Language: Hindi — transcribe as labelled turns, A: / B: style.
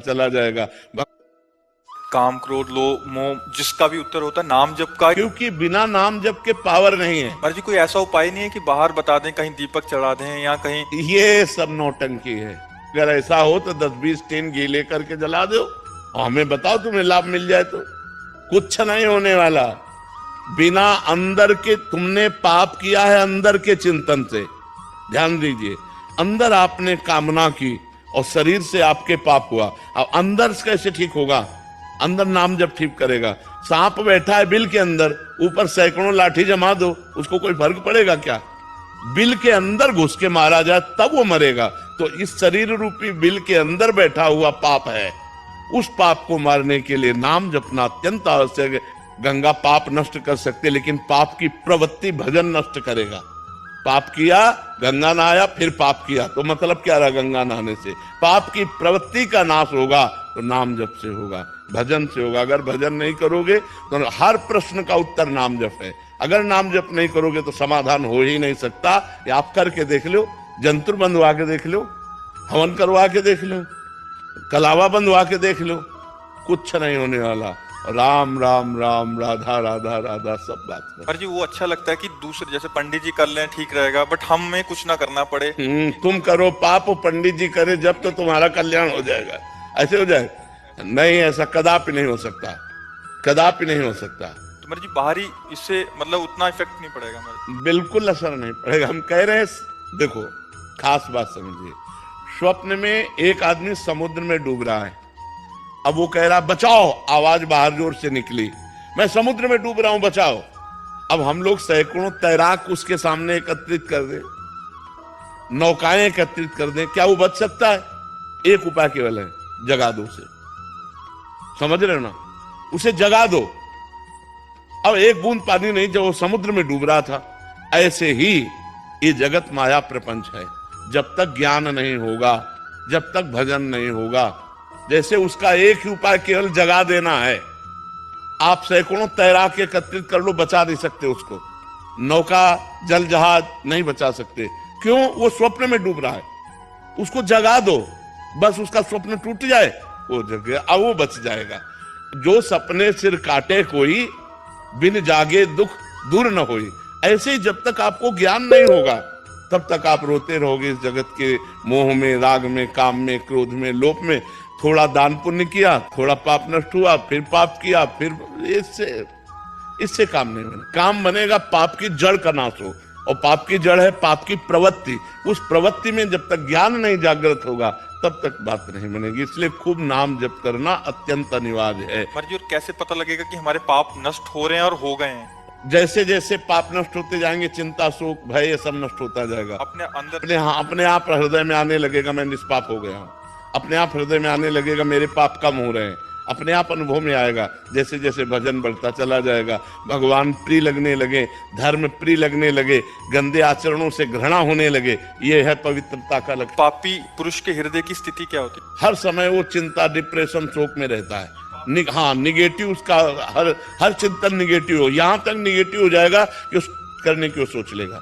A: चला जाएगा।
B: काम, क्रोध, लोभ, मोह, जिसका भी उत्तर होता है नाम जप का।
A: क्योंकि बिना नाम जप के पावर नहीं है।
B: महाराज जी कोई ऐसा उपाय नहीं है कि बाहर बता दें, कहीं दीपक चढ़ा दें या कहीं?
A: ये सब नौटंकी है। अगर ऐसा हो तो 10-20 टीन घी लेकर के जला दो और हमें बताओ तुम्हें लाभ मिल जाए तो। कुछ नहीं होने वाला। बिना अंदर के तुमने पाप किया है, अंदर के चिंतन से। ध्यान दीजिए, अंदर आपने कामना की और शरीर से आपके पाप हुआ। अब अंदर से कैसे ठीक होगा? अंदर नाम जब ठीक करेगा। सांप बैठा है बिल के अंदर, ऊपर सैकड़ों लाठी जमा दो, उसको कोई फर्क पड़ेगा क्या? बिल के अंदर घुस के मारा जाए तब वो मरेगा। तो इस शरीर रूपी बिल के अंदर बैठा हुआ पाप है, उस पाप को मारने के लिए नाम जपना अत्यंत आवश्यक है। गंगा पाप नष्ट कर सकते, लेकिन पाप की प्रवृत्ति भजन नष्ट करेगा। पाप किया, गंगा नहाया, फिर पाप किया, तो मतलब क्या रहा गंगा नहाने से? पाप की प्रवृत्ति का नाश होगा तो नाम जप से होगा, भजन से होगा। अगर भजन नहीं करोगे तो हर प्रश्न का उत्तर नाम जप है। अगर नाम जप नहीं करोगे तो समाधान हो ही नहीं सकता। ये आप करके देख लो, जंतुर बंधवा के देख लो, हवन करवा के देख लो, कलावा बंधवा के देख लो, कुछ नहीं होने वाला। राम राम राम, राधा राधा राधा, सब बात कर।
B: पर जी वो अच्छा लगता है कि दूसरे जैसे पंडित जी कर लें ठीक रहेगा, बट हमें कुछ ना करना पड़े।
A: तुम करो पाप, पंडित जी करे जब, तो तुम्हारा कल्याण हो जाएगा। ऐसे हो जाए? नहीं, ऐसा कदापि नहीं हो सकता, कदापि नहीं हो सकता।
B: तो मेरे जी बाहरी इससे मतलब उतना इफेक्ट नहीं पड़ेगा मेरे?
A: बिल्कुल असर नहीं पड़ेगा। हम कह रहे हैं, देखो खास बात समझिए। स्वप्न में एक आदमी समुद्र में डूब रहा है। अब वो कह रहा बचाओ, आवाज बाहर जोर से निकली, मैं समुद्र में डूब रहा हूं, बचाओ। अब हम लोग सैकड़ों तैराक उसके सामने एकत्रित कर दें, नौकाएं एकत्रित कर दें, क्या वो बच सकता है? एक उपाय केवल है, जगा दो उसे। समझ रहे हो ना? उसे जगा दो। अब एक बूंद पानी नहीं, जब वो समुद्र में डूब रहा था। ऐसे ही ये जगत माया प्रपंच है। जब तक ज्ञान नहीं होगा, जब तक भजन नहीं होगा, जैसे उसका एक ही उपाय केवल जगा देना है। आप सैकड़ों तैराक एकत्रित कर लो, बचा नहीं सकते उसको। नौका, जल जहाज नहीं बचा सकते। क्यों? वो स्वप्न में डूब रहा है। उसको जगा दो, बस उसका स्वप्न टूट जाए, वो जग, अब वो बच जाएगा। जो सपने सिर काटे कोई, बिन जागे दुख दूर न होई। ऐसे ही जब तक आपको ज्ञान नहीं होगा, तब तक आप रोते रहोगे इस जगत के मोह में, राग में, काम में, क्रोध में, लोभ में। थोड़ा दान पुण्य किया, थोड़ा पाप नष्ट हुआ, फिर पाप किया, फिर इससे काम नहीं बनेगा। काम बनेगा पाप की जड़ का नाश हो, और पाप की जड़ है पाप की प्रवृत्ति। उस प्रवृत्ति में जब तक ज्ञान नहीं जागृत होगा, तब तक बात नहीं बनेगी। इसलिए खूब नाम जप करना अत्यंत अनिवार्य है।
B: महाराज जी और कैसे पता लगेगा कि हमारे पाप नष्ट हो रहे हैं और हो गए हैं?
A: जैसे जैसे पाप नष्ट होते जाएंगे, चिंता, शोक, भय, ये सब नष्ट होता जाएगा।
B: अपने अंदर
A: अपने आप हृदय में आने लगेगा, मैं निष्पाप हो गया हूं। अपने आप हृदय में आने लगेगा, मेरे पाप कम हो रहे हैं। अपने आप अनुभव में आएगा। जैसे जैसे भजन बढ़ता चला जाएगा, भगवान प्रिय लगने लगे, धर्म प्रिय लगने लगे, गंदे आचरणों से घृणा होने लगे। ये है पवित्रता का लक्षण।
B: पापी पुरुष के हृदय की स्थिति क्या होती है?
A: हर समय वो चिंता, डिप्रेशन, शोक में रहता है। हाँ, निगेटिव, उसका हर चिंतन निगेटिव हो। यहां तक निगेटिव हो जाएगा कि उस करने की वो सोच लेगा।